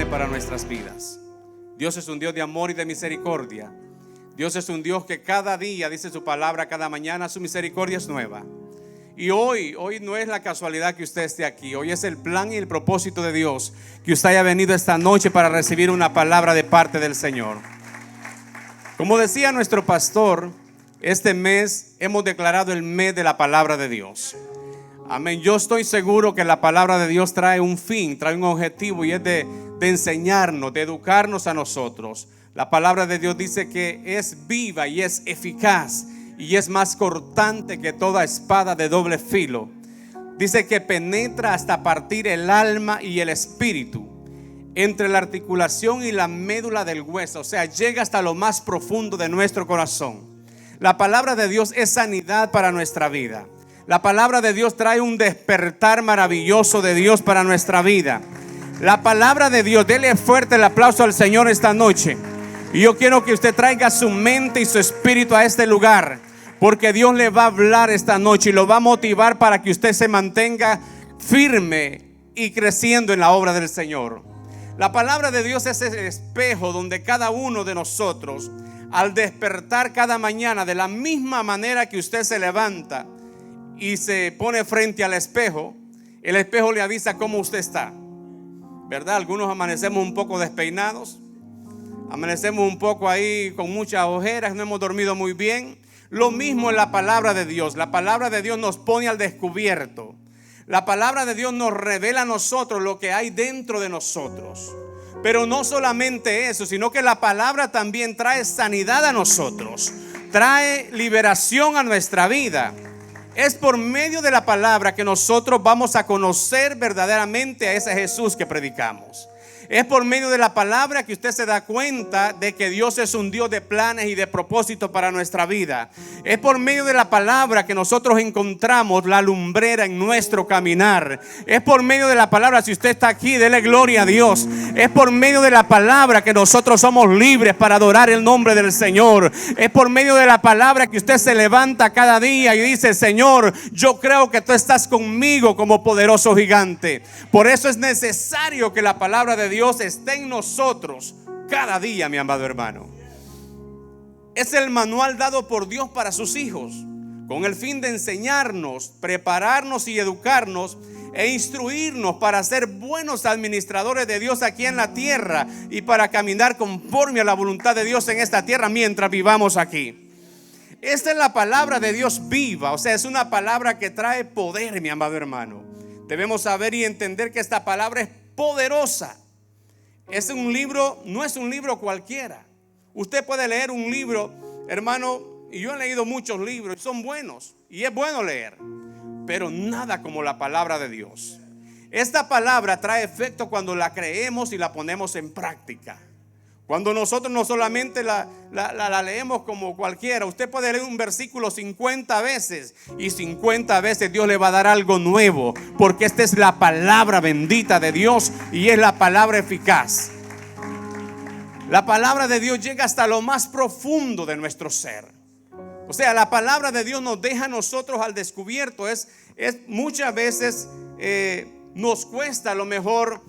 para nuestras vidas. Dios es un Dios de amor y de misericordia. Dios es un Dios que cada día, dice su palabra, cada mañana su misericordia es nueva. Y hoy no es la casualidad que usted esté aquí. Hoy es el plan y el propósito de Dios que usted haya venido esta noche para recibir una palabra de parte del Señor. Como decía nuestro pastor, este mes hemos declarado el mes de la palabra de Dios. Amén. Yo estoy seguro que la palabra de Dios trae un fin, trae un objetivo, y es de enseñarnos, de educarnos a nosotros. La palabra de Dios dice que es viva y es eficaz y es más cortante que toda espada de doble filo. Dice que penetra hasta partir el alma y el espíritu, entre la articulación y la médula del hueso. O sea, llega hasta lo más profundo de nuestro corazón. La palabra de Dios es sanidad para nuestra vida. La palabra de Dios trae un despertar maravilloso de Dios para nuestra vida. La palabra de Dios, dele fuerte el aplauso al Señor esta noche. Y yo quiero que usted traiga su mente y su espíritu a este lugar, porque Dios le va a hablar esta noche y lo va a motivar para que usted se mantenga firme y creciendo en la obra del Señor. La palabra de Dios es el espejo donde cada uno de nosotros, al despertar cada mañana, de la misma manera que usted se levanta y se pone frente al espejo, el espejo le avisa cómo usted está, ¿verdad? Algunos amanecemos un poco despeinados, amanecemos un poco ahí con muchas ojeras, no hemos dormido muy bien. Lo mismo en la palabra de Dios. La palabra de Dios nos pone al descubierto. La palabra de Dios nos revela a nosotros lo que hay dentro de nosotros. Pero no solamente eso, sino que la palabra también trae sanidad a nosotros, trae liberación a nuestra vida. Es por medio de la palabra que nosotros vamos a conocer verdaderamente a ese Jesús que predicamos. Es por medio de la palabra que usted se da cuenta de que Dios es un Dios de planes y de propósitos para nuestra vida. Es por medio de la palabra que nosotros encontramos la lumbrera en nuestro caminar. Es por medio de la palabra, si usted está aquí, dele gloria a Dios. Es por medio de la palabra que nosotros somos libres para adorar el nombre del Señor. Es por medio de la palabra que usted se levanta cada día y dice: Señor, yo creo que tú estás conmigo como poderoso gigante. Por eso es necesario que la palabra de Dios esté en nosotros cada día, mi amado hermano. Es el manual dado por Dios para sus hijos, con el fin de enseñarnos, prepararnos y educarnos e instruirnos para ser buenos administradores de Dios aquí en la tierra y para caminar conforme a la voluntad de Dios en esta tierra mientras vivamos aquí. Esta es la palabra de Dios viva, o sea, es una palabra que trae poder, mi amado hermano. Debemos saber y entender que esta palabra es poderosa. Es un libro, no es un libro cualquiera. Usted puede leer un libro, hermano, y yo he leído muchos libros y son buenos, y es bueno leer, pero nada como la palabra de Dios. Esta palabra trae efecto cuando la creemos y la ponemos en práctica. Cuando nosotros no solamente la leemos como cualquiera. Usted puede leer un versículo 50 veces y 50 veces Dios le va a dar algo nuevo, porque esta es la palabra bendita de Dios y es la palabra eficaz. La palabra de Dios llega hasta lo más profundo de nuestro ser. O sea, la palabra de Dios nos deja a nosotros al descubierto. Es muchas veces nos cuesta a lo mejor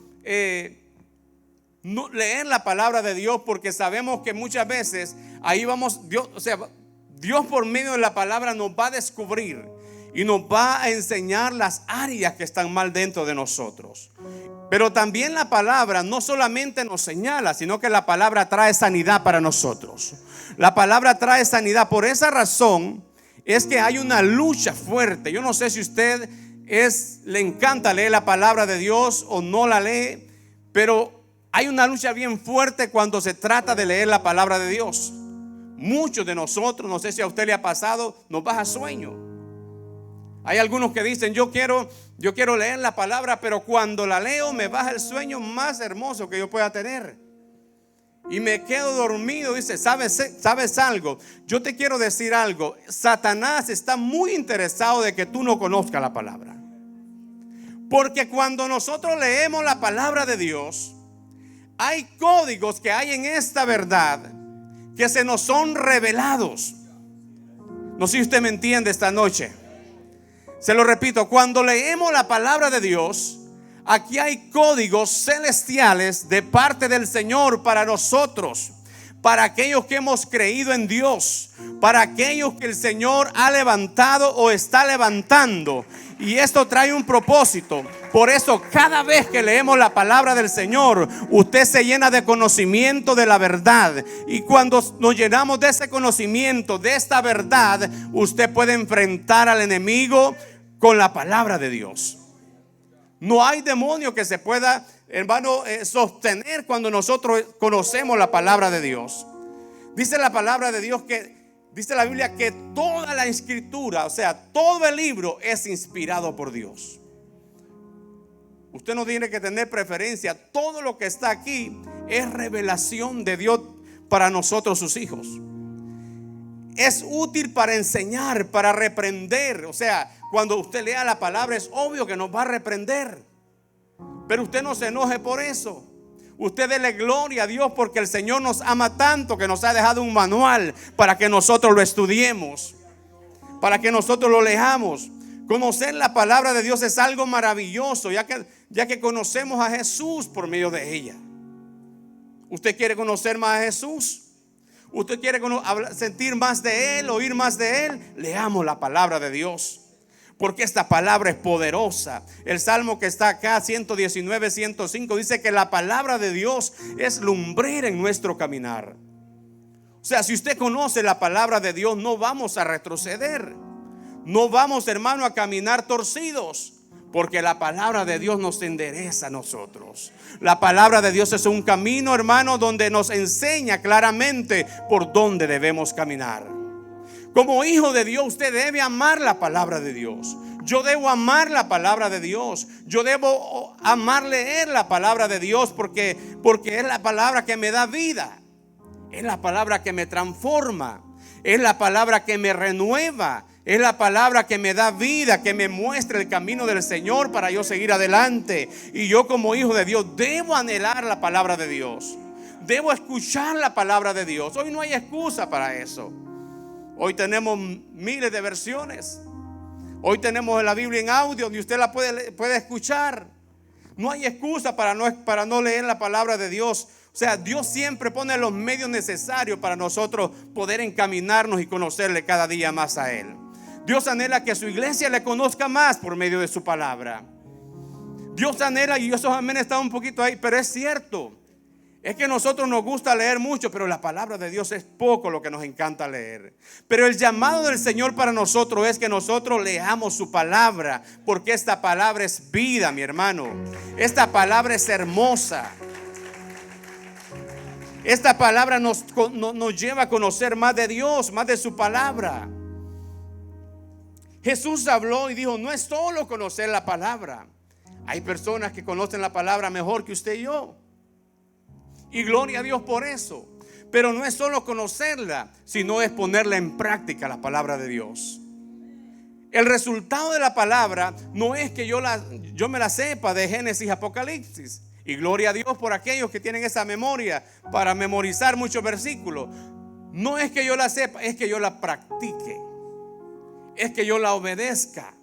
no leer la palabra de Dios, porque sabemos que muchas veces ahí vamos, Dios por medio de la palabra nos va a descubrir y nos va a enseñar las áreas que están mal dentro de nosotros. Pero también la palabra no solamente nos señala, sino que la palabra trae sanidad para nosotros. La palabra trae sanidad. Por esa razón es que hay una lucha fuerte. Yo no sé si usted le encanta leer la palabra de Dios o no la lee, pero hay una lucha bien fuerte cuando se trata de leer la palabra de Dios. Muchos de nosotros, no sé si a usted le ha pasado, nos baja sueño. Hay algunos que dicen: yo quiero leer la palabra, pero cuando la leo me baja el sueño más hermoso que yo pueda tener y me quedo dormido. Dice: ¿sabes algo? Yo te quiero decir algo. Satanás está muy interesado de que tú no conozcas la palabra, porque cuando nosotros leemos la palabra de Dios, hay códigos que hay en esta verdad que se nos son revelados. No sé si usted me entiende esta noche. Se lo repito: cuando leemos la palabra de Dios, Aquí hay códigos celestiales de parte del Señor para nosotros, para aquellos que hemos creído en Dios, para aquellos que el Señor ha levantado o está levantando. Y esto trae un propósito. Por eso cada vez que leemos la palabra del Señor, usted se llena de conocimiento de la verdad. Y cuando nos llenamos de ese conocimiento, de esta verdad, usted puede enfrentar al enemigo con la palabra de Dios. No hay demonio que se pueda, hermano, sostener cuando nosotros conocemos la palabra de Dios. Dice la palabra de Dios dice la Biblia que toda la escritura, o sea, todo el libro es inspirado por Dios. Usted no tiene que tener preferencia. Todo lo que está aquí es revelación de Dios para nosotros, sus hijos. Es útil para enseñar, para reprender. O sea, cuando usted lea la palabra es obvio que nos va a reprender. Pero usted no se enoje por eso. Usted dele gloria a Dios porque el Señor nos ama tanto que nos ha dejado un manual para que nosotros lo estudiemos, para que nosotros lo leamos. Conocer la palabra de Dios es algo maravilloso, ya que conocemos a Jesús por medio de ella. ¿Usted quiere conocer más a Jesús? ¿Usted quiere sentir más de Él, oír más de Él? Leamos la palabra de Dios, porque esta palabra es poderosa. El salmo que está acá, 119, 105, dice que la palabra de Dios es lumbrera en nuestro caminar. O sea, si usted conoce la palabra de Dios, no vamos a retroceder. No vamos, hermano, a caminar torcidos, porque la palabra de Dios nos endereza a nosotros. La palabra de Dios es un camino, hermano, donde nos enseña claramente por dónde debemos caminar. Como hijo de Dios, usted debe amar la palabra de Dios. Yo debo amar la palabra de Dios. Yo debo amar leer la palabra de Dios porque es la palabra que me da vida. Es la palabra que me transforma. Es la palabra que me renueva. Es la palabra que me da vida, que me muestra el camino del Señor para yo seguir adelante. Y yo como hijo de Dios debo anhelar la palabra de Dios. Debo escuchar la palabra de Dios. Hoy no hay excusa para eso. Hoy tenemos miles de versiones. Hoy tenemos la Biblia en audio donde usted la puede escuchar. No hay excusa para no leer la palabra de Dios. O sea, Dios siempre pone los medios necesarios para nosotros poder encaminarnos y conocerle cada día más a Él. Dios anhela que su iglesia le conozca más por medio de su palabra. Dios anhela, y esos amén están un poquito ahí, pero es cierto. Es que a nosotros nos gusta leer mucho, pero la palabra de Dios es poco lo que nos encanta leer. Pero el llamado del Señor para nosotros es que nosotros leamos su palabra, porque esta palabra es vida, mi hermano. Esta palabra es hermosa. Esta palabra nos lleva a conocer más de Dios, más de su palabra. Jesús habló y dijo, no es solo conocer la palabra. Hay personas que conocen la palabra mejor que usted y yo. Y gloria a Dios por eso. Pero no es solo conocerla, sino es ponerla en práctica, la palabra de Dios. El resultado de la palabra no es que yo me la sepa de Génesis y Apocalipsis. Y gloria a Dios por aquellos que tienen esa memoria para memorizar muchos versículos. No es que yo la sepa, es que yo la practique. Es que yo la obedezca.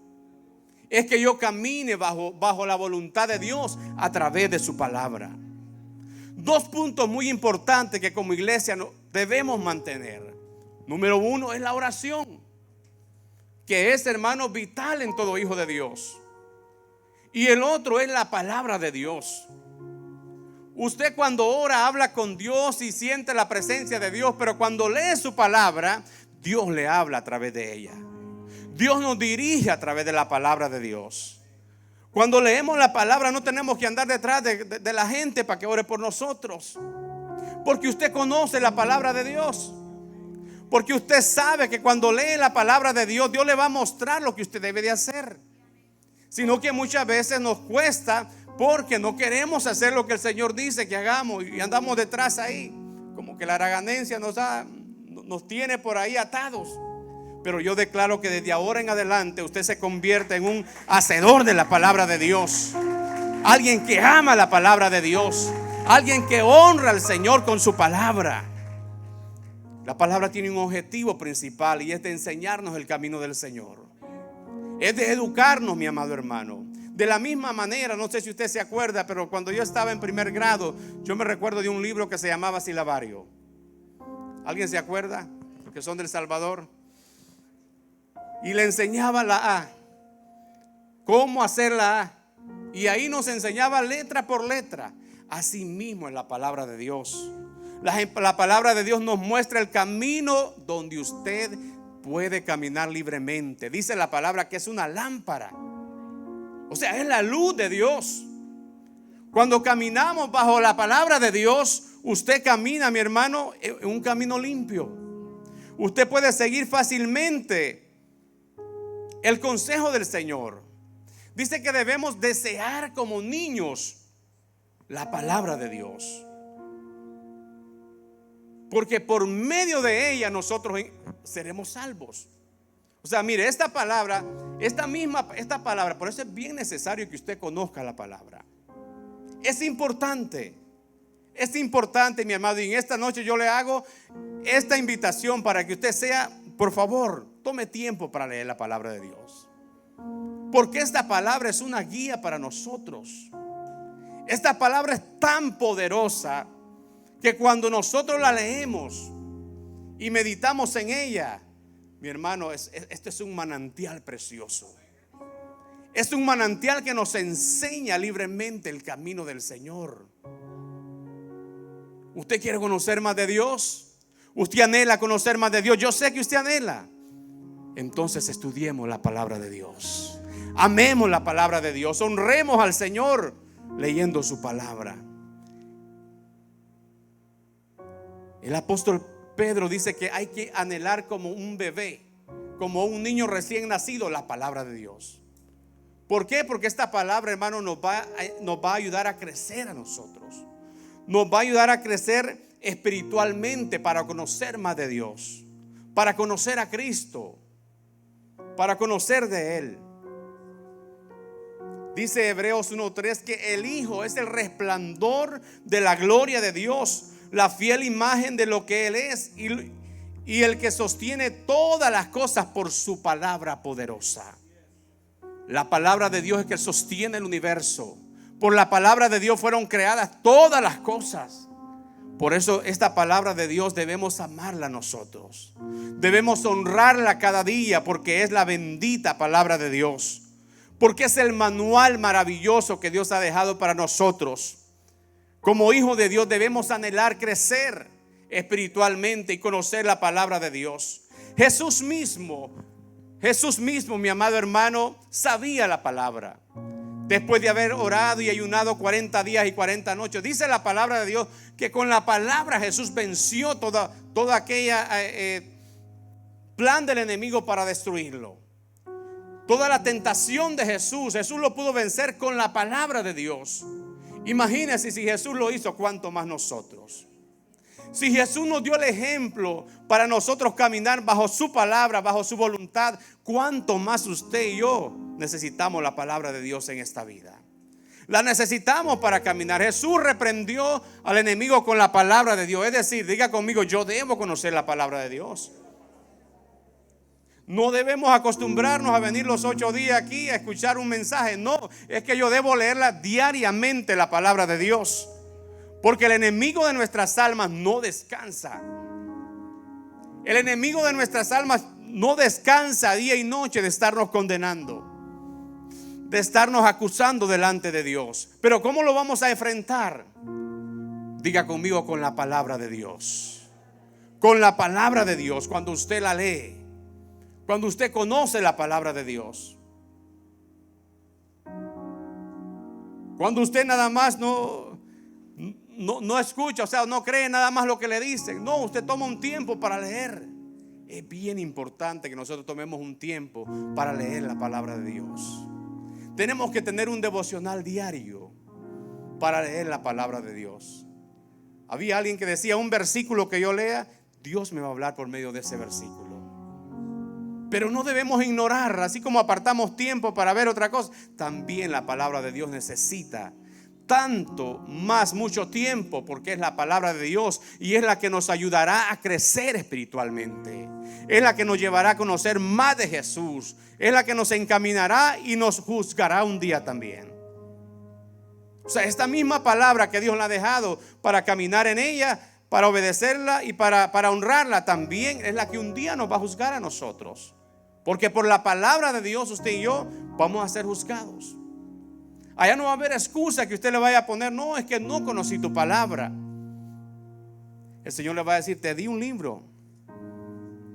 Es que yo camine bajo la voluntad de Dios a través de su palabra. Dos puntos muy importantes que como iglesia debemos mantener. Número uno es la oración, que es, hermano, vital en todo hijo de Dios. Y el otro es la palabra de Dios. Usted cuando ora habla con Dios y siente la presencia de Dios, pero cuando lee su palabra, Dios le habla a través de ella. Dios nos dirige a través de la palabra de Dios. Cuando leemos la palabra no tenemos que andar detrás de la gente para que ore por nosotros, porque usted conoce la palabra de Dios. Porque usted sabe que cuando lee la palabra de Dios, Dios le va a mostrar lo que usted debe de hacer. Sino que muchas veces nos cuesta porque no queremos hacer lo que el Señor dice que hagamos y andamos detrás ahí. Como que la haraganencia nos tiene por ahí atados. Pero yo declaro que desde ahora en adelante usted se convierte en un hacedor de la palabra de Dios. Alguien que ama la palabra de Dios. Alguien que honra al Señor con su palabra. La palabra tiene un objetivo principal y es de enseñarnos el camino del Señor. Es de educarnos, mi amado hermano. De la misma manera, no sé si usted se acuerda, pero cuando yo estaba en primer grado, yo me recuerdo de un libro que se llamaba Silabario. ¿Alguien se acuerda? Los que son del Salvador. Y le enseñaba la A, cómo hacer la A. Y ahí nos enseñaba letra por letra. Así mismo es la palabra de Dios. La palabra de Dios nos muestra el camino donde usted puede caminar libremente. Dice la palabra que es una lámpara. O sea, es la luz de Dios. Cuando caminamos bajo la palabra de Dios, usted camina, mi hermano, en un camino limpio. Usted puede seguir fácilmente el consejo del Señor. Dice que debemos desear como niños la palabra de Dios, porque por medio de ella nosotros seremos salvos. O sea, mire, esta palabra, esta palabra, por eso es bien necesario que usted conozca la palabra. Es importante, mi amado. Y en esta noche yo le hago esta invitación para que usted sea, por favor, tome tiempo para leer la palabra de Dios. Porque esta palabra es una guía para nosotros. Esta palabra es tan poderosa que cuando nosotros la leemos y meditamos en ella, mi hermano, esto es un manantial precioso. Es un manantial que nos enseña libremente el camino del Señor. ¿Usted quiere conocer más de Dios? ¿Usted anhela conocer más de Dios? Yo sé que usted anhela. Entonces estudiemos la palabra de Dios. Amemos la palabra de Dios. Honremos al Señor leyendo su palabra. El apóstol Pedro dice que hay que anhelar como un bebé, como un niño recién nacido, la palabra de Dios. ¿Por qué? Porque esta palabra, hermano, nos va a ayudar a crecer a nosotros. Nos va a ayudar a crecer espiritualmente para conocer más de Dios, para conocer a Cristo, para conocer de Él. Dice Hebreos 1:3 que el Hijo es el resplandor de la gloria de Dios, la fiel imagen de lo que Él es y el que sostiene todas las cosas por su palabra poderosa. La palabra de Dios es que sostiene el universo. Por la palabra de Dios fueron creadas todas las cosas. Por eso esta palabra de Dios debemos amarla nosotros. Debemos honrarla cada día porque es la bendita palabra de Dios. Porque es el manual maravilloso que Dios ha dejado para nosotros. Como hijos de Dios debemos anhelar crecer espiritualmente y conocer la palabra de Dios. Jesús mismo, mi amado hermano, sabía la palabra. Después de haber orado y ayunado 40 días y 40 noches, dice la palabra de Dios que con la palabra Jesús venció toda aquella plan del enemigo para destruirlo. Toda la tentación de Jesús lo pudo vencer con la palabra de Dios. Imagínense, si Jesús lo hizo, ¿cuánto más nosotros? Si Jesús nos dio el ejemplo para nosotros caminar bajo su palabra, bajo su voluntad, ¿cuánto más usted y yo necesitamos la palabra de Dios en esta vida? La necesitamos para caminar. Jesús reprendió al enemigo con la palabra de Dios. Es decir, diga conmigo, yo debo conocer la palabra de Dios. No debemos acostumbrarnos a venir los 8 días aquí a escuchar un mensaje. No, es que yo debo leerla diariamente, la palabra de Dios. Porque el enemigo de nuestras almas no descansa. El enemigo de nuestras almas no descansa día y noche de estarnos condenando, de estarnos acusando delante de Dios. Pero ¿cómo lo vamos a enfrentar? Diga conmigo, con la palabra de Dios. Con la palabra de Dios, cuando usted la lee. Cuando usted conoce la palabra de Dios. Cuando usted nada más no escucha, o sea, no cree nada más lo que le dicen. No, usted toma un tiempo para leer. Es bien importante que nosotros tomemos un tiempo para leer la palabra de Dios. Tenemos que tener un devocional diario para leer la palabra de Dios. Había alguien que decía, un versículo que yo lea, Dios me va a hablar por medio de ese versículo. Pero no debemos ignorar, así como apartamos tiempo para ver otra cosa, también la palabra de Dios necesita tanto más mucho tiempo, porque es la palabra de Dios y es la que nos ayudará a crecer espiritualmente. Es la que nos llevará a conocer más de Jesús. Es la que nos encaminará y nos juzgará un día también. O sea, esta misma palabra que Dios la ha dejado para caminar en ella, para obedecerla y para honrarla, también es la que un día nos va a juzgar a nosotros. Porque por la palabra de Dios usted y yo vamos a ser juzgados. Allá no va a haber excusa que usted le vaya a poner: no, es que no conocí tu palabra. El Señor le va a decir: te di un libro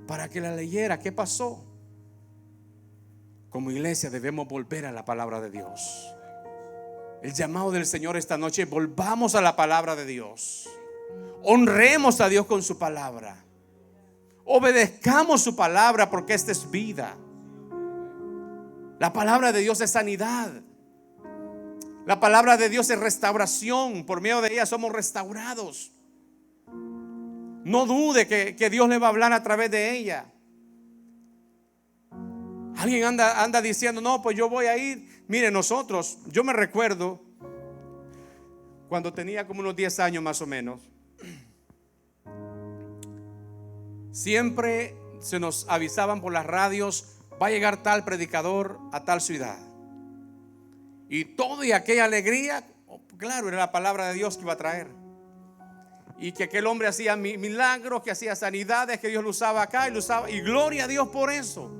para que la leyera. ¿Qué pasó? Como iglesia debemos volver a la palabra de Dios. El llamado del Señor esta noche: volvamos a la palabra de Dios. Honremos a Dios con su palabra. Obedezcamos su palabra, porque esta es vida. La palabra de Dios es sanidad. La palabra de Dios es restauración. Por medio de ella somos restaurados. No dude que Dios le va a hablar a través de ella. Alguien anda diciendo: no, pues yo voy a ir. Mire, yo me recuerdo cuando tenía como unos 10 años más o menos. Siempre se nos avisaban por las radios: va a llegar tal predicador a tal ciudad. Y todo y aquella alegría, claro, era la palabra de Dios que iba a traer. Y que aquel hombre hacía milagros, que hacía sanidades, que Dios lo usaba acá y lo usaba. Y gloria a Dios por eso.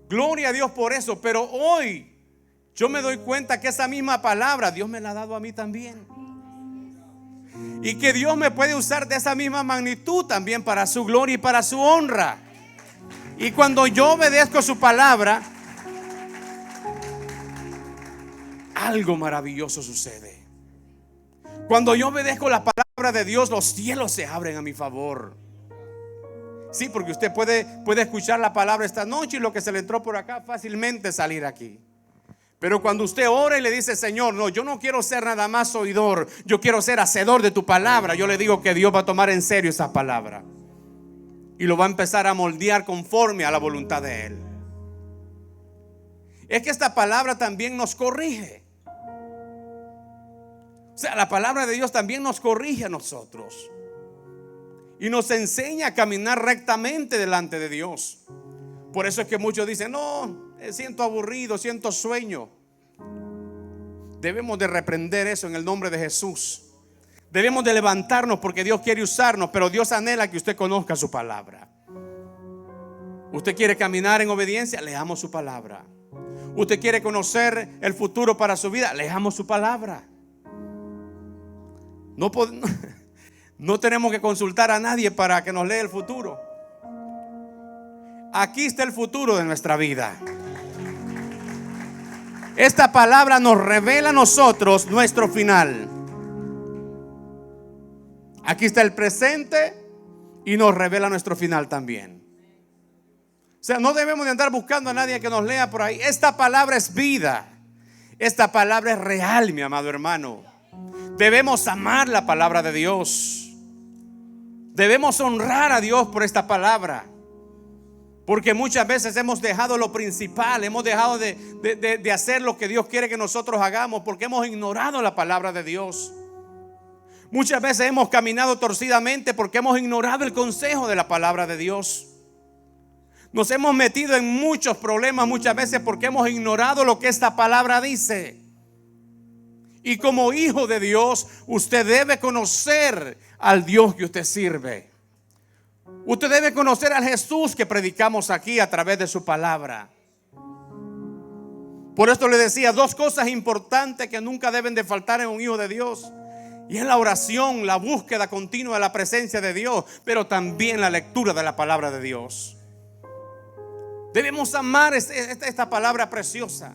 Gloria a Dios por eso. Pero hoy yo me doy cuenta que esa misma palabra Dios me la ha dado a mí también. Y que Dios me puede usar de esa misma magnitud también para su gloria y para su honra. Y cuando yo obedezco su palabra, algo maravilloso sucede. Cuando yo obedezco la palabra de Dios, los cielos se abren a mi favor. Sí, porque usted puede escuchar la palabra esta noche y lo que se le entró por acá fácilmente salir aquí. Pero cuando usted ora y le dice: Señor, no, yo no quiero ser nada más oidor, yo quiero ser hacedor de tu palabra, yo le digo que Dios va a tomar en serio esa palabra y lo va a empezar a moldear conforme a la voluntad de Él. Es que esta palabra también nos corrige. O sea, la palabra de Dios también nos corrige a nosotros y nos enseña a caminar rectamente delante de Dios. Por eso es que muchos dicen: no, siento aburrido, siento sueño. Debemos de reprender eso en el nombre de Jesús. Debemos de levantarnos porque Dios quiere usarnos, pero Dios anhela que usted conozca su palabra. Usted quiere caminar en obediencia, leamos su palabra. Usted quiere conocer el futuro para su vida, leamos su palabra. No tenemos que consultar a nadie para que nos lea el futuro. Aquí está el futuro de nuestra vida. Esta palabra nos revela a nosotros nuestro final. Aquí está el presente y nos revela nuestro final también. O sea, no debemos de andar buscando a nadie que nos lea por ahí. Esta palabra es vida. Esta palabra es real, mi amado hermano. Debemos amar la palabra de Dios. Debemos honrar a Dios por esta palabra. Porque muchas veces hemos dejado lo principal, hemos dejado de hacer lo que Dios quiere que nosotros hagamos, porque hemos ignorado la palabra de Dios. Muchas veces hemos caminado torcidamente porque hemos ignorado el consejo de la palabra de Dios. Nos hemos metido en muchos problemas muchas veces porque hemos ignorado lo que esta palabra dice. Y como hijo de Dios, usted debe conocer al Dios que usted sirve. Usted debe conocer al Jesús que predicamos aquí a través de su palabra. Por esto le decía, 2 cosas importantes que nunca deben de faltar en un hijo de Dios. Y es la oración, la búsqueda continua de la presencia de Dios, pero también la lectura de la palabra de Dios. Debemos amar esta palabra preciosa.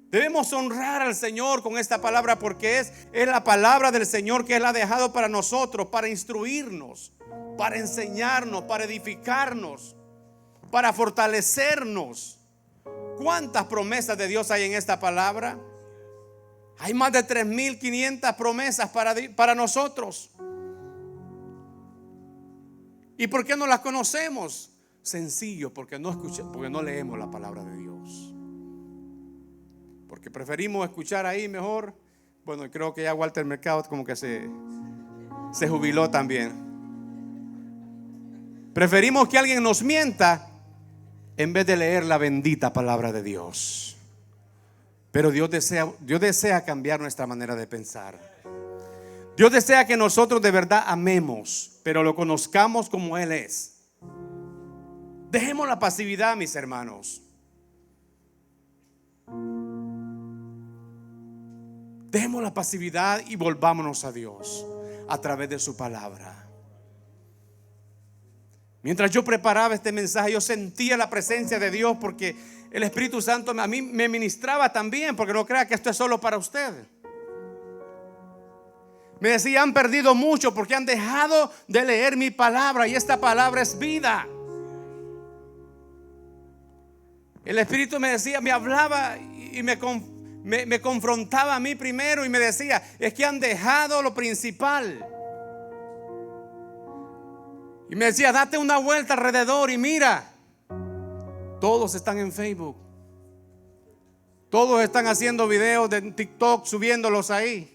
Debemos honrar al Señor con esta palabra porque es la palabra del Señor que Él ha dejado para nosotros, para instruirnos, para enseñarnos, para edificarnos, para fortalecernos. ¿Cuántas promesas de Dios hay en esta palabra? Hay más de 3.500 promesas para nosotros. ¿Y por qué no las conocemos? Sencillo, porque no leemos la palabra de Dios. porque preferimos escuchar ahí mejor. Bueno, creo que ya Walter Mercado como que se jubiló también. Preferimos que alguien nos mienta en vez de leer la bendita palabra de Dios. Pero Dios desea cambiar nuestra manera de pensar. Dios desea que nosotros de verdad amemos, pero lo conozcamos como Él es. Dejemos la pasividad, mis hermanos. Dejemos la pasividad y volvámonos a Dios a través de su palabra. Mientras yo preparaba este mensaje, yo sentía la presencia de Dios, porque el Espíritu Santo a mí me ministraba también. Porque no crea que esto es solo para usted. Me decía: han perdido mucho porque han dejado de leer mi palabra, y esta palabra es vida. El Espíritu me decía, me hablaba y me confrontaba a mí primero y me decía: es que han dejado lo principal. Y me decía: date una vuelta alrededor y mira, todos están en Facebook, todos están haciendo videos de TikTok, subiéndolos ahí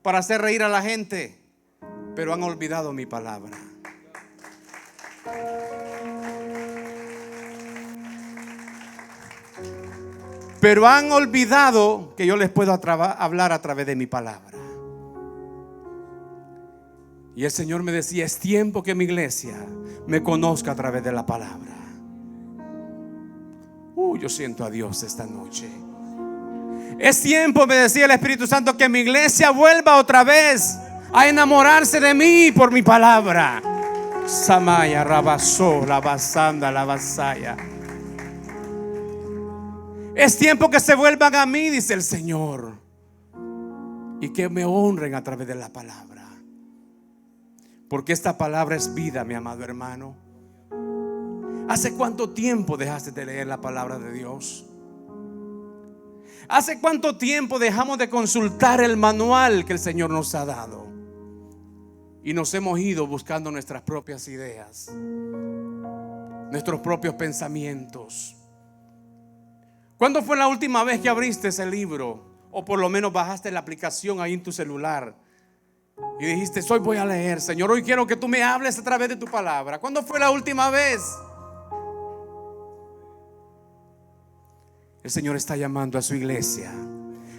para hacer reír a la gente, pero han olvidado mi palabra. Pero han olvidado que yo les puedo hablar a través de mi palabra. Y el Señor me decía: es tiempo que mi iglesia me conozca a través de la palabra. Yo siento a Dios esta noche. Es tiempo, me decía el Espíritu Santo, que mi iglesia vuelva otra vez a enamorarse de mí por mi palabra. Samaya, Rabasó, la basanda, la basaya. Es tiempo que se vuelvan a mí, dice el Señor, y que me honren a través de la palabra. Porque esta palabra es vida, mi amado hermano. ¿Hace cuánto tiempo dejaste de leer la palabra de Dios? ¿Hace cuánto tiempo dejamos de consultar el manual que el Señor nos ha dado? Y nos hemos ido buscando nuestras propias ideas, nuestros propios pensamientos. ¿Cuándo fue la última vez que abriste ese libro? O por lo menos bajaste la aplicación ahí en tu celular y dijiste: hoy voy a leer, Señor, hoy quiero que tú me hables a través de tu palabra. ¿Cuándo fue la última vez? El Señor está llamando a su iglesia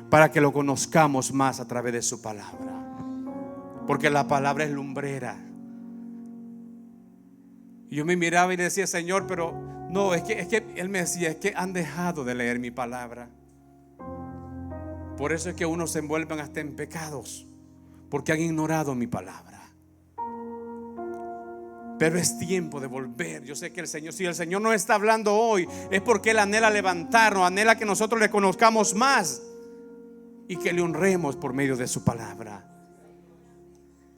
para que lo conozcamos más a través de su palabra, porque la palabra es lumbrera. Y yo me miraba y decía: Señor, pero no, es que Él me decía: es que han dejado de leer mi palabra. Por eso es que unos se envuelven hasta en pecados, porque han ignorado mi palabra. Pero es tiempo de volver. Yo sé que el Señor, si el Señor no está hablando hoy, es porque Él anhela levantarnos, anhela que nosotros le conozcamos más y que le honremos por medio de su palabra.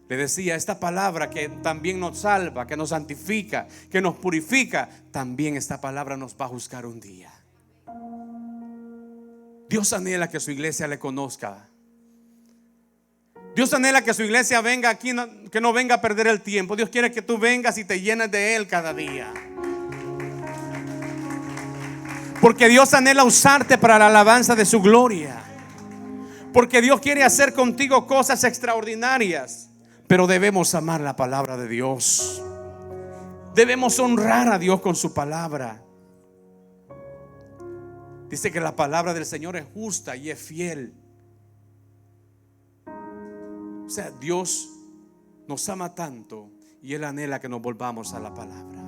Le decía: esta palabra que también nos salva, que nos santifica, que nos purifica, también esta palabra nos va a juzgar un día. Dios anhela que su iglesia le conozca. Dios anhela que su iglesia venga aquí, que no venga a perder el tiempo. Dios quiere que tú vengas y te llenes de Él cada día. Porque Dios anhela usarte para la alabanza de su gloria. Porque Dios quiere hacer contigo cosas extraordinarias. Pero debemos amar la palabra de Dios. Debemos honrar a Dios con su palabra. Dice que la palabra del Señor es justa y es fiel. O sea, Dios nos ama tanto y Él anhela que nos volvamos a la palabra.